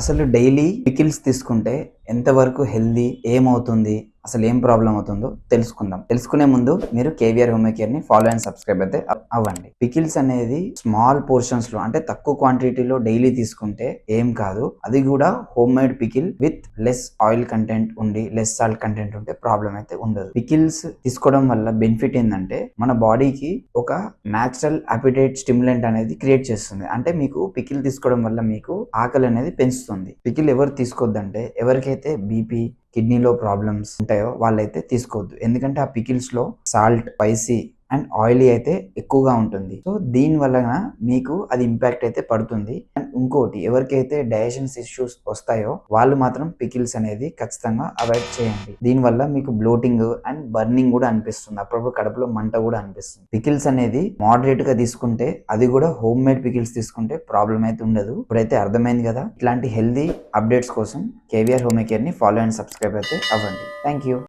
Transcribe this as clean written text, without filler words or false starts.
అసలు daily pickles తీసుకుంటే ఎంతవరకు హెల్దీ, ఏమవుతుంది, అసలు ఏం ప్రాబ్లం అవుతుందో తెలుసుకుందాం. తెలుసుకునే ముందు మీరు కేవీఆర్ హోమ్ కేర్ ని ఫాలో అండ్ సబ్స్క్రైబ్ అయితే అవ్వండి. పికిల్స్ అనేది స్మాల్ పోర్షన్స్ లో అంటే తక్కువ క్వాంటిటీలో డైలీ తీసుకుంటే ఏం కాదు. అది కూడా home made pickle with less oil content ఉండి లెస్ సాల్ట్ కంటెంట్ ఉంటే ప్రాబ్లం అయితే ఉండదు. పికిల్స్ తీసుకోవడం వల్ల బెనిఫిట్ ఏంటంటే మన బాడీకి ఒక న్యాచురల్ అపిటైట్ స్టిమ్యులెంట్ అనేది క్రియేట్ చేస్తుంది. అంటే మీకు పికిల్ తీసుకోవడం వల్ల మీకు ఆకలి అనేది పెంచుతుంది. పికిల్ ఎవరు తీసుకోవద్దంటే ఎవరికైతే బీపీ, కిడ్నీలో ప్రాబ్లమ్స్ ఉంటాయో వాళ్ళైతే తీసుకోవద్దు. ఎందుకంటే ఆ పికిల్స్ లో సాల్ట్, స్పైసీ అండ్ ఆయిలీ అయితే ఎక్కువగా ఉంటుంది. సో దీని వలన మీకు అది ఇంపాక్ట్ అయితే పడుతుంది. అండ్ ఇంకోటి, ఎవరికైతే డైజెషన్స్ ఇష్యూస్ వస్తాయో వాళ్ళు మాత్రం పికిల్స్ అనేది ఖచ్చితంగా అవాయిడ్ చేయండి. దీని వల్ల మీకు బ్లోటింగ్ అండ్ బర్నింగ్ కూడా అనిపిస్తుంది. అప్పుడప్పుడు కడుపులో మంట కూడా అనిపిస్తుంది. పికిల్స్ అనేది మోడరేట్ గా తీసుకుంటే, అది కూడా హోమ్ మేడ్ పికిల్స్ తీసుకుంటే ప్రాబ్లం అయితే ఉండదు. ఇప్పుడైతే అర్థమైంది కదా. ఇట్లాంటి హెల్దీ అప్డేట్స్ కోసం కేవీఆర్ హోమ్ కేర్ ని ఫాలో అండ్ సబ్స్క్రైబ్ అయితే అవ్వండి. Thank you.